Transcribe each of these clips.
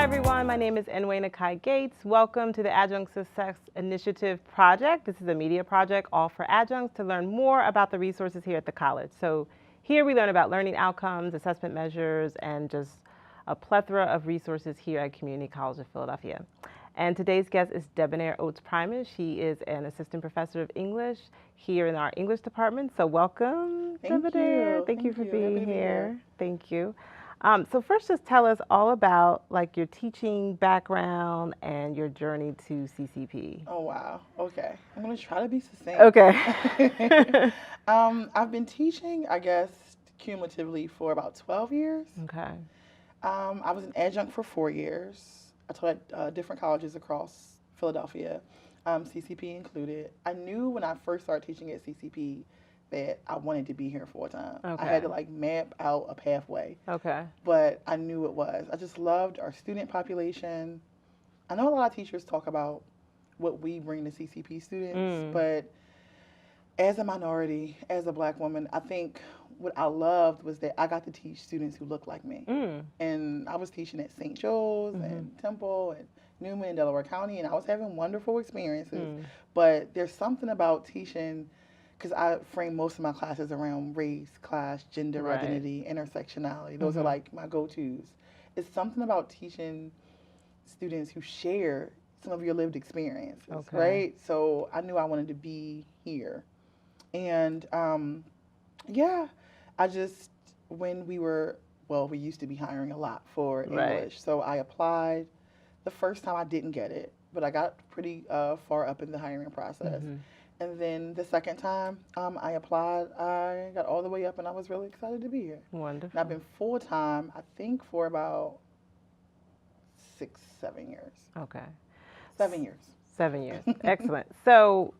Hi everyone, my name is Nwenna Kai Gates. Welcome to the Adjunct Success Initiative project. This is a media project all for adjuncts to learn more about the resources here at the college. So here we learn about learning outcomes, assessment measures, and just a plethora of resources here at Community College of Philadelphia. And today's guest is Debonair Oates-Primus. She is an assistant professor of English here in our English department. So welcome, Debonair. Thank you for being here. Thank you. So first, just tell us all about like your teaching background and your journey to CCP. Oh, wow. Okay. I'm going to try to be succinct. Okay. I've been teaching, I guess, cumulatively for about 12 years. Okay. I was an adjunct for 4 years. I taught at different colleges across Philadelphia, CCP included. I knew when I first started teaching at CCP that I wanted to be here full time. Okay. I had to like map out a pathway. Okay. But I knew it was. I just loved our student population. I know a lot of teachers talk about what we bring to CCP students, but as a minority, as a Black woman, I think what I loved was that I got to teach students who looked like me. And I was teaching at St. Joe's and Temple and Newman in Delaware County, and I was having wonderful experiences. But there's something about teaching, because I frame most of my classes around race, class, gender identity, intersectionality. Those are like my go-tos. It's something about teaching students who share some of your lived experiences, right? So I knew I wanted to be here. And yeah, I just, when we used to be hiring a lot for English. So I applied. The first time I didn't get it, but I got pretty far up in the hiring process. And then the second time I applied, I got all the way up, and I was really excited to be here. Wonderful. And I've been full-time, I think, for about 7 years. Okay. 7 years. 7 years. Excellent. So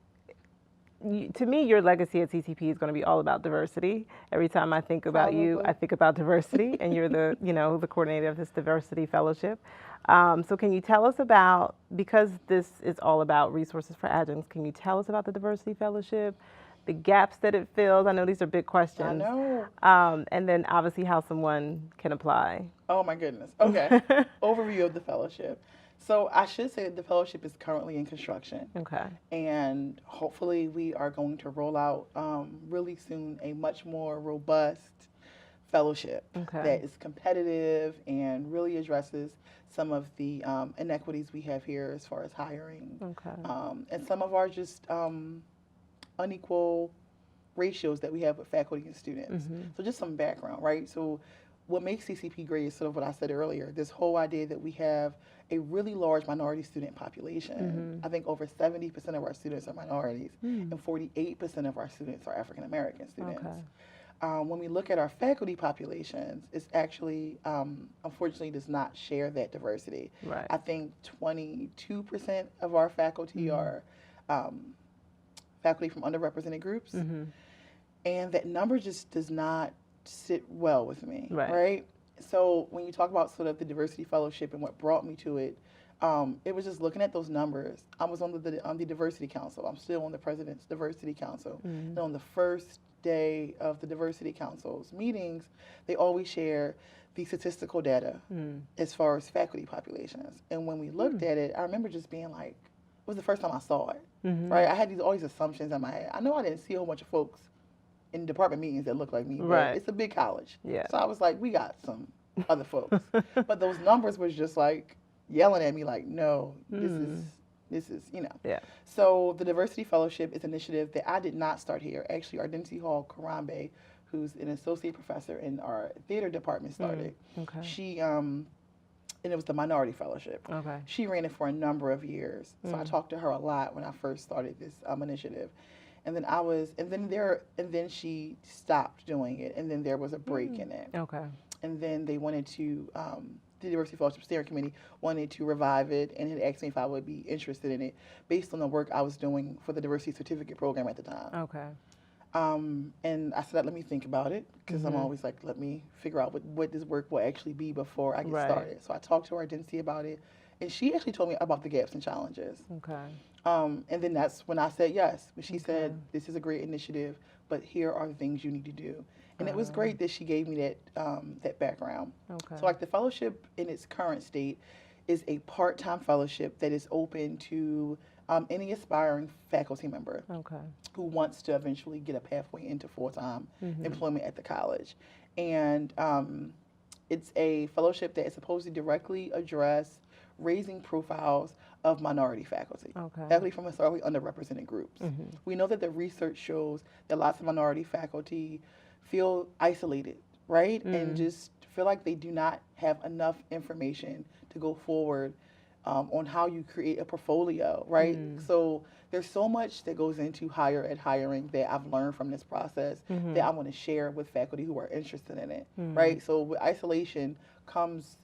to me, your legacy at CCP is going to be all about diversity. Every time I think about you, I think about diversity, and you're the, the coordinator of this diversity fellowship. So can you tell us about, because this is all about resources for adjuncts, can you tell us about the diversity fellowship, the gaps that it fills? I know these are big questions. I know. And then obviously how someone can apply. Oh my goodness. Okay. Overview of the fellowship. So I should say that the fellowship is currently in construction. Okay. And hopefully we are going to roll out really soon a much more robust fellowship that is competitive and really addresses some of the inequities we have here as far as hiring. And some of our just unequal ratios that we have with faculty and students. So just some background, right? So what makes CCP great is sort of what I said earlier, this whole idea that we have a really large minority student population. I think over 70% of our students are minorities, and 48% of our students are African American students. When we look at our faculty populations, it's actually, unfortunately, does not share that diversity. I think 22% of our faculty are faculty from underrepresented groups, and that number just does not sit well with me, right? So when you talk about sort of the diversity fellowship and what brought me to it, it was just looking at those numbers. I was on the diversity council. I'm still on the president's diversity council. And on the first day of the diversity council's meetings, they always share the statistical data as far as faculty populations. And when we looked at it, I remember just being like, it was the first time I saw it, right? I had all these assumptions in my head. I know I didn't see a whole bunch of folks in department meetings that look like me, but it's a big college. So I was like, we got some other folks. But those numbers was just like yelling at me like, no, this is, So the Diversity Fellowship is an initiative that I did not start here. Actually, Ardency Hall Karambe, who's an associate professor in our theater department, started. She, and it was the Minority Fellowship. She ran it for a number of years. So I talked to her a lot when I first started this initiative. And then she stopped doing it, and then there was a break in it. And then they wanted to, the Diversity Fellowship Steering Committee wanted to revive it and had asked me if I would be interested in it based on the work I was doing for the Diversity Certificate Program at the time. And I said, let me think about it, because I'm always like, let me figure out what this work will actually be before I get started. So I talked to her, I didn't see about it, and she actually told me about the gaps and challenges. And then that's when I said yes. She said, this is a great initiative, but here are the things you need to do. And it was great that she gave me that background. So like the fellowship in its current state is a part-time fellowship that is open to any aspiring faculty member who wants to eventually get a pathway into full-time employment at the college. And it's a fellowship that is supposed to directly address raising profiles of minority faculty, faculty from historically underrepresented groups. We know that the research shows that lots of minority faculty feel isolated, right? And just feel like they do not have enough information to go forward on how you create a portfolio, right? So there's so much that goes into higher ed hiring that I've learned from this process that I want to share with faculty who are interested in it, right? So with isolation comes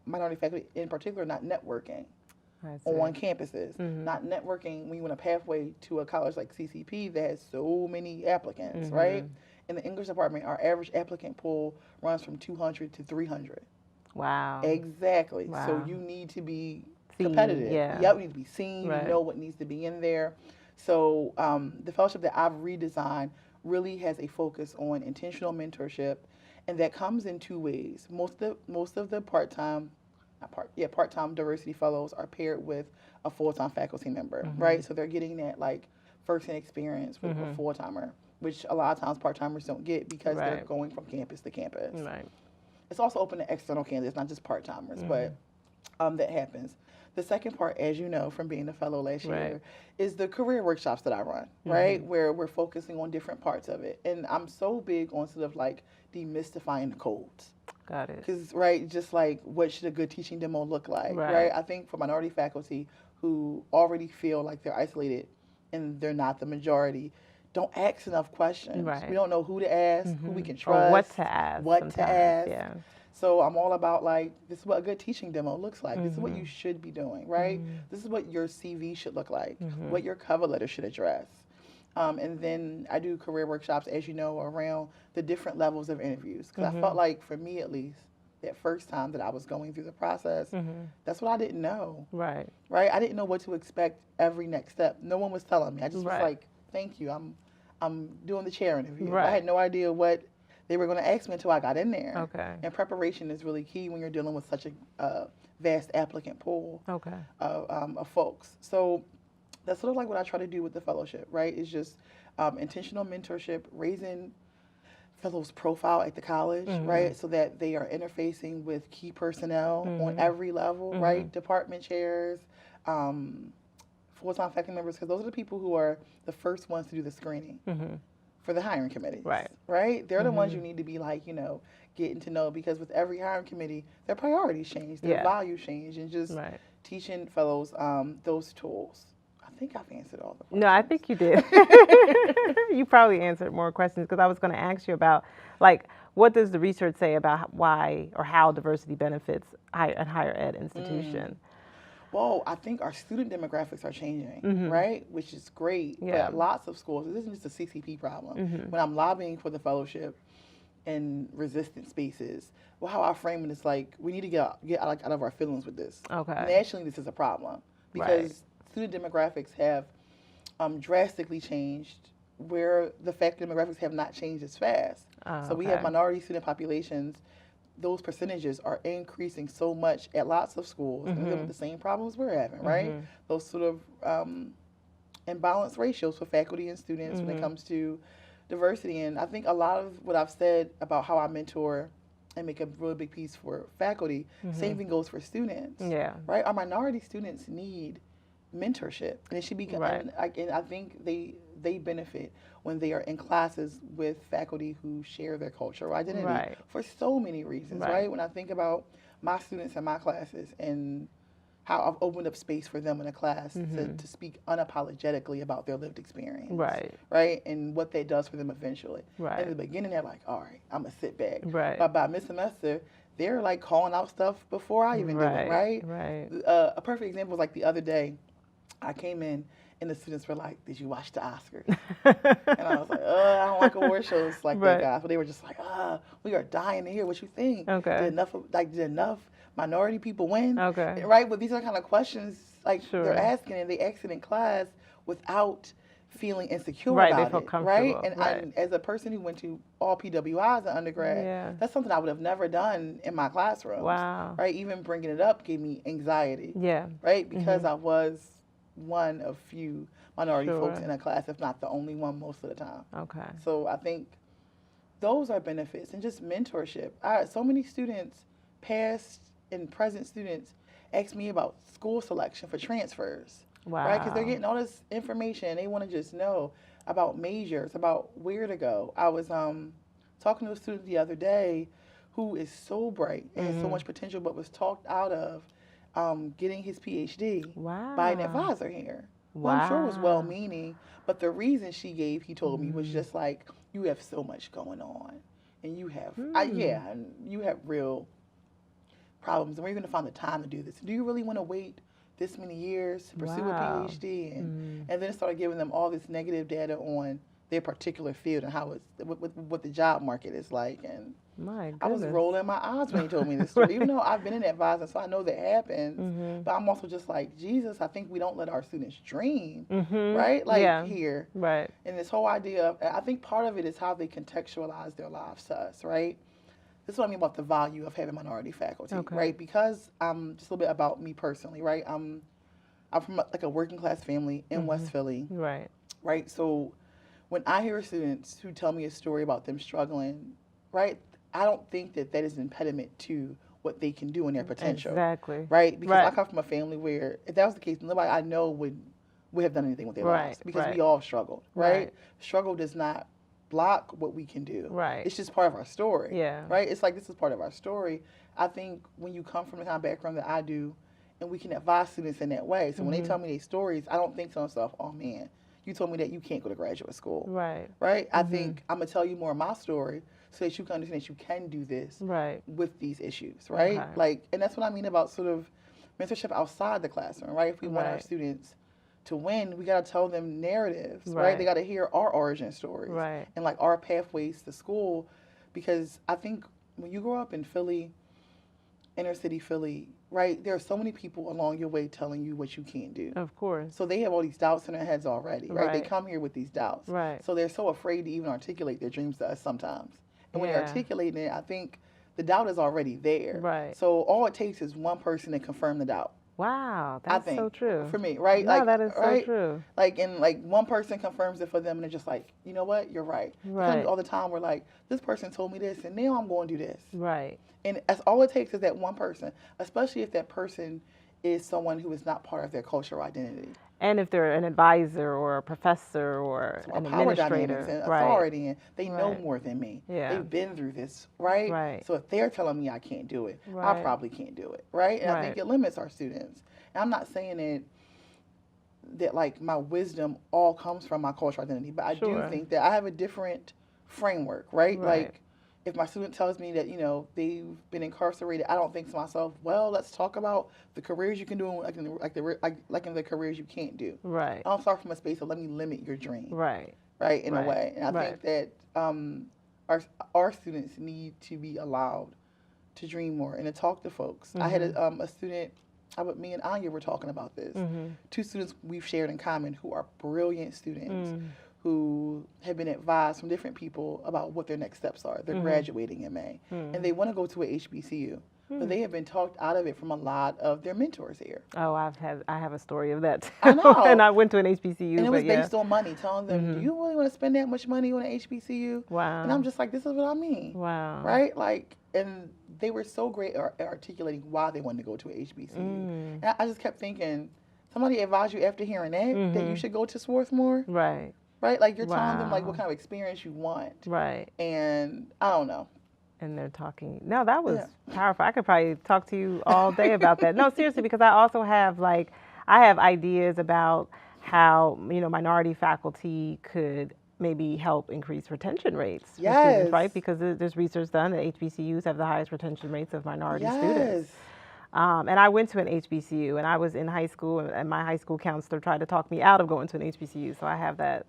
minority faculty in particular not networking on campuses, not networking when you want a pathway to a college like CCP that has so many applicants, right? In the English department, our average applicant pool runs from 200 to 300. Wow. Exactly. Wow. So you need to be seen, competitive. Yeah. Yep, you need to be seen. Right. You know what needs to be in there. So the fellowship that I've redesigned really has a focus on intentional mentorship, and that comes in two ways. Most of the part-time diversity fellows are paired with a full-time faculty member, right? So they're getting that like first-hand experience with a full-timer, which a lot of times part-timers don't get because they're going from campus to campus. Right. It's also open to external candidates, not just part-timers, but that happens. The second part, as you know from being a fellow last year, is the career workshops that I run, right? Where we're focusing on different parts of it. And I'm so big on sort of like demystifying the codes. Got it. Because, right, just like what should a good teaching demo look like, right? I think for minority faculty who already feel like they're isolated and they're not the majority, don't ask enough questions. We don't know who to ask, who we can trust. Or what to ask. What to ask. Yeah. So I'm all about like, this is what a good teaching demo looks like. This is what you should be doing, right? This is what your CV should look like, what your cover letter should address. And then I do career workshops, as you know, around the different levels of interviews. Because I felt like, for me at least, that first time that I was going through the process, that's what I didn't know. Right? I didn't know what to expect every next step. No one was telling me. I just was like, thank you. I'm doing the chair interview. I had no idea what they were going to ask me until I got in there. And preparation is really key when you're dealing with such a vast applicant pool of folks. So that's sort of like what I try to do with the fellowship, right? It's just intentional mentorship, raising fellows' profile at the college, right? So that they are interfacing with key personnel on every level, right? Department chairs, full-time faculty members, because those are the people who are the first ones to do the screening for the hiring committees, right? They're the ones you need to be like, getting to know, because with every hiring committee, their priorities change, their values change, and just teaching fellows those tools. I think I've answered all the questions. No, I think you did. You probably answered more questions, because I was going to ask you about, like, what does the research say about why or how diversity benefits a higher ed institution? Well, I think our student demographics are changing, right? Which is great. But lots of schools, this isn't just a CCP problem. When I'm lobbying for the fellowship in resistant spaces, well, how I frame it is like, we need to get out of our feelings with this. Nationally, this is a problem, because student demographics have drastically changed where the faculty demographics have not changed as fast. So we have minority student populations. Those percentages are increasing so much at lots of schools, and with the same problems we're having, right? Those sort of imbalanced ratios for faculty and students when it comes to diversity. And I think a lot of what I've said about how I mentor and make a really big piece for faculty, same thing goes for students, right? Our minority students need mentorship, and it should be, and I think they benefit when they are in classes with faculty who share their cultural identity for so many reasons, right? When I think about my students in my classes and how I've opened up space for them in a class to speak unapologetically about their lived experience, right? And what that does for them eventually. In the beginning, they're like, all right, I'm going to sit back. But by mid-semester, they're like calling out stuff before I even do it, right? A perfect example was like the other day, I came in and the students were like, did you watch the Oscars? And I was like, I don't like award shows like that, guys. But they were just like, we are dying to hear what you think. Did enough minority people win? Right? But these are kind of questions like they're asking, and they ask it in class without feeling insecure Right, about they feel it, comfortable. right? And Right. as a person who went to all PWIs in undergrad, Yeah. that's something I would have never done in my classrooms, Wow. right? Even bringing it up gave me anxiety, Yeah. right? Because I was one of few minority folks Sure. in a class, if not the only one most of the time. Okay. So I think those are benefits, and just mentorship. So many students, past and present students, ask me about school selection for transfers. Wow. Right? Because they're getting all this information. They want to just know about majors, about where to go. I was talking to a student the other day who is so bright and has so much potential, but was talked out of getting his PhD by an advisor here. Who I'm sure was well-meaning, but the reason she gave, he told me, was just like, you have so much going on, and you have, and you have real problems, and we're going to find the time to do this. Do you really want to wait this many years to pursue a PhD? And then it started giving them all this negative data on their particular field and how it's what the job market is like. And my goodness. I was rolling my eyes when he told me this story, even though I've been in advising, so I know that happens. But I'm also just like, Jesus, I think we don't let our students dream, right? Like here, right? And this whole idea of, I think part of it is how they contextualize their lives to us, right? This is what I mean about the value of having minority faculty, right? Because just a little bit about me personally, right? I'm from like a working class family in West Philly, right? So when I hear students who tell me a story about them struggling, right, I don't think that is an impediment to what they can do in their potential, right? Because I come from a family where if that was the case, nobody I know would have done anything with their lives, because we all struggled, right? Struggle does not block what we can do. Right. It's just part of our story. Yeah. Right? It's like, this is part of our story. I think when you come from the kind of background that I do, and we can advise students in that way. So when they tell me their stories, I don't think to myself, oh man, you told me that you can't go to graduate school. Right. Right? I think I'm going to tell you more of my story so that you can understand that you can do this with these issues. Right? Okay. Like, and that's what I mean about sort of mentorship outside the classroom, right? If we want our students to win, we got to tell them narratives, right? They got to hear our origin stories and like our pathways to school, because I think when you grow up in Philly, inner city Philly, right, there are so many people along your way telling you what you can't do. Of course. So they have all these doubts in their heads already, right? They come here with these doubts. Right. So they're so afraid to even articulate their dreams to us sometimes. And when they're articulating it, I think the doubt is already there. Right. So all it takes is one person to confirm the doubt. Wow, that's so true. For me, right? No, that is so true. Like, and like one person confirms it for them, and they're just like, you know what, you're right. Right. All the time we're like, this person told me this, and now I'm going to do this. Right. And that's all it takes is that one person, especially if that person is someone who is not part of their cultural identity. And if they're an advisor or a professor or an administrator, and authority, and they know more than me. Yeah. They've been through this, right? Right. So if they're telling me I can't do it, I probably can't do it, right? And I think it limits our students. And I'm not saying that like my wisdom all comes from my cultural identity, but I do think that I have a different framework, right? Like, if my student tells me that, you know, they've been incarcerated, I don't think to myself, well, let's talk about the careers you can do, like in the careers you can't do. Right. I don't start from a space of let me limit your dream. Right. Right, in a way. And I think that our students need to be allowed to dream more and to talk to folks. I had a student, me and Anya were talking about this. Two students we've shared in common who are brilliant students. Who have been advised from different people about what their next steps are. They're graduating in May, and they want to go to a HBCU, but they have been talked out of it from a lot of their mentors here. Oh, I have a story of that too. I know. And I went to an HBCU, and it was based on money, telling them, do you really want to spend that much money on an HBCU? Wow. And I'm just like, this is what I mean. Wow. Right? Like, and they were so great at articulating why they wanted to go to a HBCU. And I just kept thinking, somebody advised you after hearing that you should go to Swarthmore? Right. Right? Like, you're telling them, like, what kind of experience you want. Right. And I don't know. And they're talking. No, that was powerful. I could probably talk to you all day about that. No, seriously, because I also have, like, I have ideas about how, you know, minority faculty could maybe help increase retention rates for students, right? Because there's research done that HBCUs have the highest retention rates of minority students. And I went to an HBCU, and I was in high school, and my high school counselor tried to talk me out of going to an HBCU, so I have that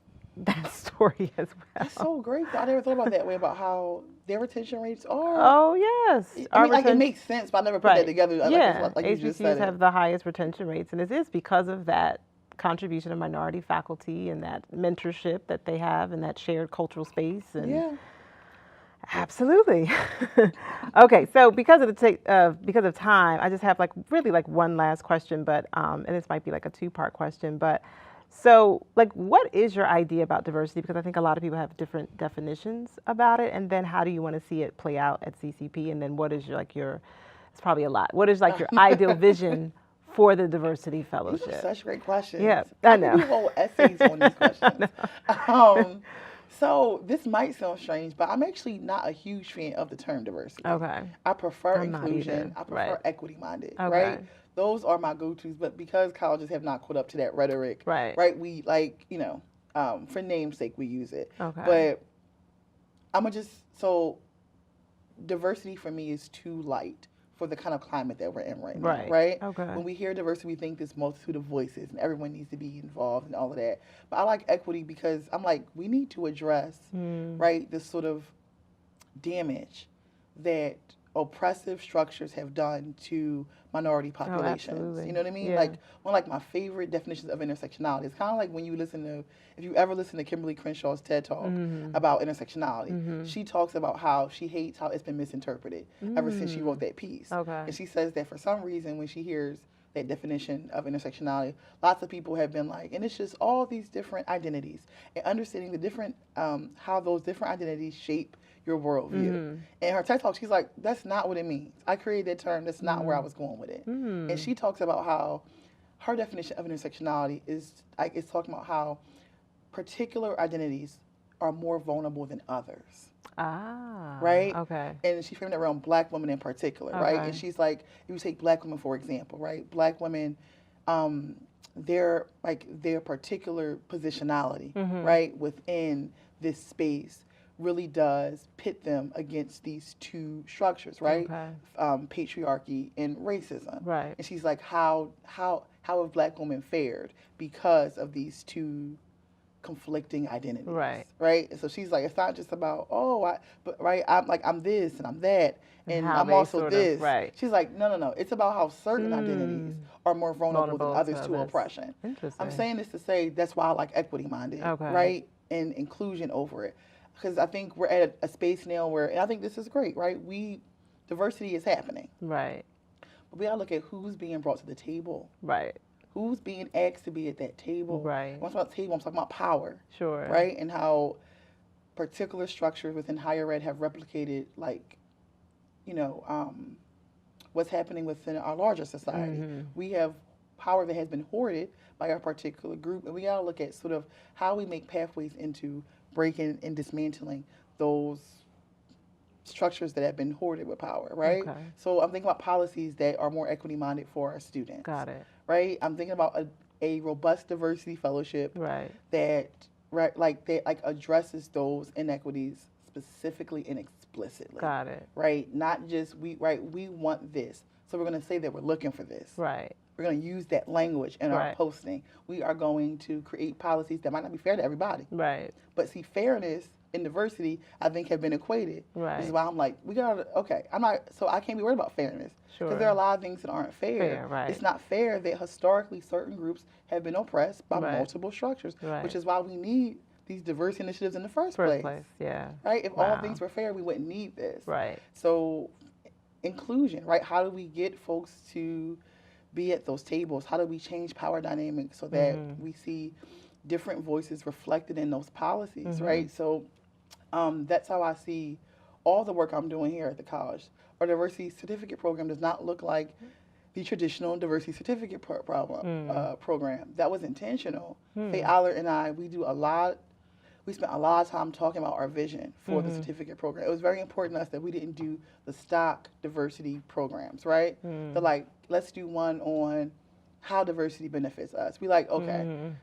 story as well. That's so great. I never thought about that way, about how their retention rates are. Oh, yes. I mean, like, it makes sense, but I never put that together. Yeah, like you just said HBCUs have the highest retention rates, and it is because of that contribution of minority faculty and that mentorship that they have and that shared cultural space. And Yeah. absolutely. Okay, so because of time, I just have like really like one last question, but and this might be like a two-part question, but so like what is your idea about diversity? Because I think a lot of people have different definitions about it, and then how do you want to see it play out at CCP? And then what is your it's probably a lot. What is like your ideal vision for the diversity These fellowship? are such great questions. Yeah, I could know. do whole essays on these questions. So this might sound strange, but I'm actually not a huge fan of the term diversity. Okay. I prefer I'm not inclusion. either. I prefer Right. equity-minded, Okay. right? Those are my go-tos, but because colleges have not caught up to that rhetoric, Right. we like, for namesake, we use it. Okay. But so diversity for me is too light for the kind of climate that we're in right now, Right. right? Okay. When we hear diversity, we think this multitude of voices and everyone needs to be involved and all of that. But I like equity because I'm like, we need to address, right, this sort of damage that oppressive structures have done to minority populations. absolutely. You know what I mean? Yeah. Like one of my favorite definitions of intersectionality. It's kind of like when you if you ever listen to Kimberly Crenshaw's TED Talk about intersectionality, she talks about how she hates how it's been misinterpreted ever since she wrote that piece. Okay. And she says that for some reason when she hears that definition of intersectionality, lots of people have been like, and it's just all these different identities and understanding the different, how those different identities shape your worldview. And her TED Talk, she's like, that's not what it means. I created that term. That's not where I was going with it. And she talks about how her definition of intersectionality is talking about how particular identities are more vulnerable than others. Ah. Right? Okay. And she framed it around black women in particular, right? Okay. And she's like, if you take black women, for example, right? Black women, their particular positionality, right, within this space really does pit them against these two structures, right? Okay. Patriarchy and racism. Right. And she's like, how have black women fared because of these two conflicting identities, right? And so she's like, it's not just about I'm this and I'm that and I'm also this. Right. She's like, no. It's about how certain identities are more vulnerable than others to oppression. Interesting. I'm saying this to say that's why I like equity-minded, right, and inclusion over it, because I think we're at a space now where, and I think this is great, right? Diversity is happening, right? But we gotta look at who's being brought to the table, right? Who's being asked to be at that table? Right. When I'm talking about table, I'm talking about power. Sure. Right? And how particular structures within higher ed have replicated, what's happening within our larger society. We have power that has been hoarded by a particular group, and we gotta look at sort of how we make pathways into breaking and dismantling those structures that have been hoarded with power, right? Okay. So I'm thinking about policies that are more equity-minded for our students. Got it. Right? I'm thinking about a robust diversity fellowship that addresses those inequities specifically and explicitly. Got it. Right? Not just we want this. So we're going to say that we're looking for this. Right. We're going to use that language in our posting. We are going to create policies that might not be fair to everybody. Right. But see, fairness and diversity, I think, have been equated. Right. Which is why I'm like, I can't be worried about fairness. Sure. Because there are a lot of things that aren't fair. Right. It's not fair that historically certain groups have been oppressed by multiple structures, which is why we need these diverse initiatives in the first place. Yeah. Right? If all things were fair, we wouldn't need this. Right. So inclusion, right? How do we get folks to be at those tables? How do we change power dynamics so that we see different voices reflected in those policies, right? So that's how I see all the work I'm doing here at the college. Our diversity certificate program does not look like the traditional diversity certificate program. That was intentional. Faye Aller and I, we spent a lot of time talking about our vision for the certificate program. It was very important to us that we didn't do the stock diversity programs, right? Let's do one on how diversity benefits us. We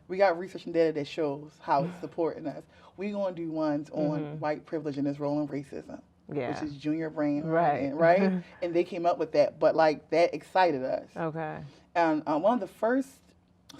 we got research and data that shows how it's supporting us. We're going to do ones on white privilege and its role in racism, which is junior brain, right? And they came up with that, but that excited us. Okay. And one of the first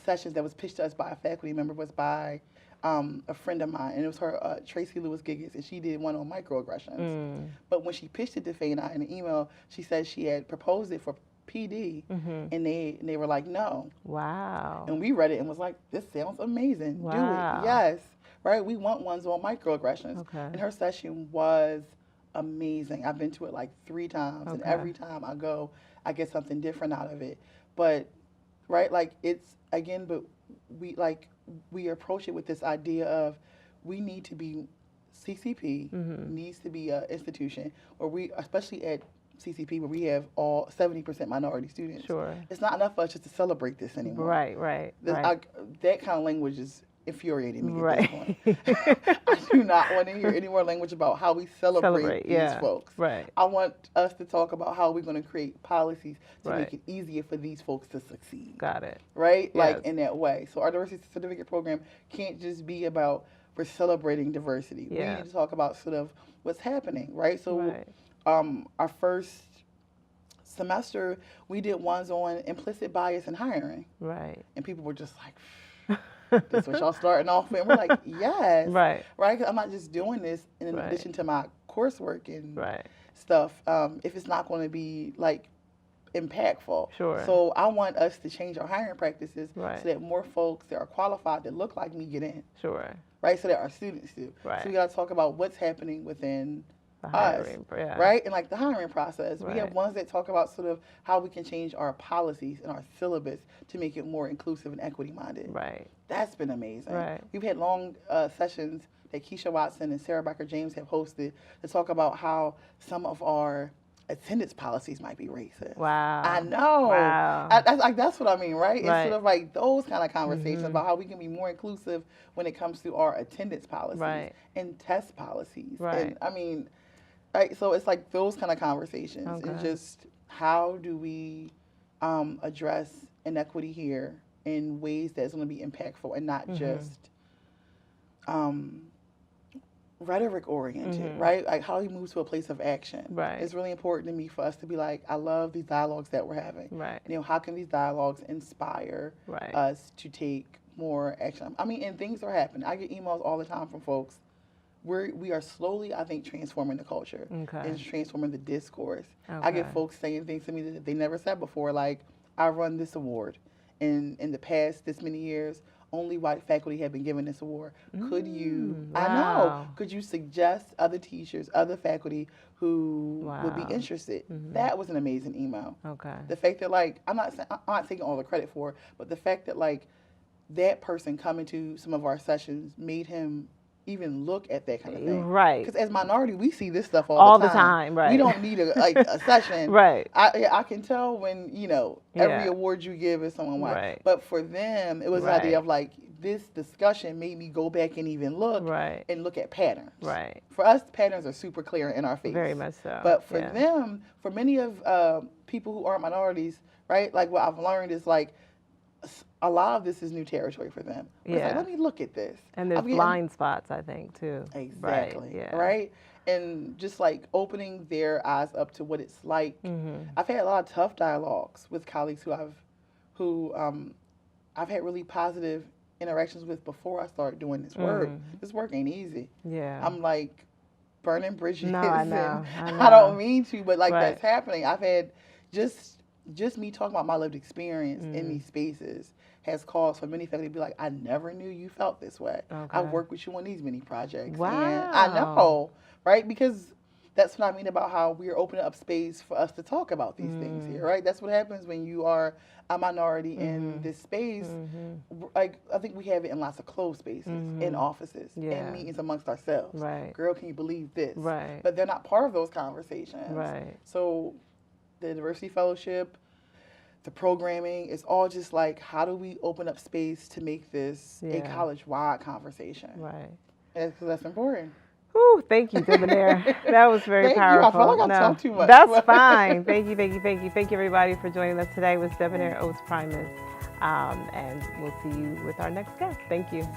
sessions that was pitched to us by a faculty member was by a friend of mine, and it was her, Tracy Lewis Giggins, and she did one on microaggressions. But when she pitched it to Faye and I in an email, she said she had proposed it for PD, and they were like, no. Wow. And we read it and was like, this sounds amazing. Wow. Do it. Yes. Right? We want ones on microaggressions. Okay. And her session was amazing. I've been to it like 3 times, and every time I go, I get something different out of it. But, right, like it's, again, but we approach it with this idea of we need to be, CCP needs to be an institution where we, especially at CCP, where we have all 70% minority students. Sure. It's not enough for us just to celebrate this anymore. Right. That kind of language is infuriating me Right. at this point. I do not want to hear any more language about how we celebrate these folks. Right. I want us to talk about how we're going to create policies to Right. make it easier for these folks to succeed. Got it. Right? Yes. Like in that way. So our diversity certificate program can't just be about we're celebrating diversity. Yeah. We need to talk about sort of what's happening, right? So Right. Our first semester, we did ones on implicit bias in hiring. Right. And people were just like, this is what y'all starting off with. And we're like, yes. Right. Right? 'Cause I'm not just doing this in Right. addition to my coursework and Right. stuff if it's not going to be like impactful. Sure. So I want us to change our hiring practices Right. so that more folks that are qualified that look like me get in. Sure. Right? So that our students do. Right. So we got to talk about what's happening within The us, hiring. Yeah. right? And like the hiring process. We have Right. ones that talk about sort of how we can change our policies and our syllabus to make it more inclusive and equity minded. Right. That's been amazing. Right. We've had long sessions that Keisha Watson and Sarah Becker James have hosted to talk about how some of our attendance policies might be racist. Wow. I know. Wow. That's what I mean, right? It's Right. sort of like those kind of conversations about how we can be more inclusive when it comes to our attendance policies Right. and test policies. Right. And I mean, right, so it's like those kind of conversations. Okay. And just how do we address inequity here in ways that's going to be impactful and not just rhetoric oriented, right? Like how we move to a place of action. Right. It's really important to me for us to be like, I love these dialogues that we're having. Right. You know, how can these dialogues inspire Right. us to take more action? I mean, and things are happening. I get emails all the time from folks. We are slowly, I think, transforming the culture Okay. and transforming the discourse. I Okay. get folks saying things to me that they never said before, like, I run this award. In the past this many years, only white faculty have been given this award. Could you, I know, wow. could you suggest other teachers, other faculty who would be Wow. interested? That was an amazing email. Okay. The fact that, like, I'm not taking all the credit for it, but the fact that, like, that person coming to some of our sessions made him even look at that kind of thing. Right. Because as minority, we see this stuff all All the the time. time, right. We don't need a session. Right. I can tell when, you know, every Yeah. award you give is someone white. Right. But for them, it was the Right. idea of, like, this discussion made me go back and even look Right. and look at patterns. Right. For us, patterns are super clear in our face. Very much so. But for yeah. them, for many of people who aren't minorities, right, like what I've learned is, like, a lot of this is new territory for them. It's like, Yeah. let me look at this. And there's I'm getting- blind spots, I think, too. Exactly. Right. Yeah. Right? And just like opening their eyes up to what it's like. Mm-hmm. I've had a lot of tough dialogues with colleagues who I've had really positive interactions with before I started doing this work. This work ain't easy. Yeah. I'm like burning bridges. No, I and know. I don't mean to, but like Right. that's happening. I've had just me talking about my lived experience in these spaces has caused for many faculty to be like, I never knew you felt this way. Okay. I've worked with you on these many projects. Wow. And I know, right? Because that's what I mean about how we're opening up space for us to talk about these things here, right? That's what happens when you are a minority in this space. Like, I think we have it in lots of closed spaces, in offices, Yeah. in meetings amongst ourselves. Right. Girl, can you believe this? Right. But they're not part of those conversations. Right. So the diversity fellowship, the programming, it's all just like, how do we open up space to make this a Yeah. college-wide conversation? Right. And that's important. Whew, thank you, Debonair. That was very Thank you. I powerful. feel like I talked too much. That's fine. Thank you. Thank you, everybody, for joining us today with Debonair Oates-Primus. And we'll see you with our next guest. Thank you.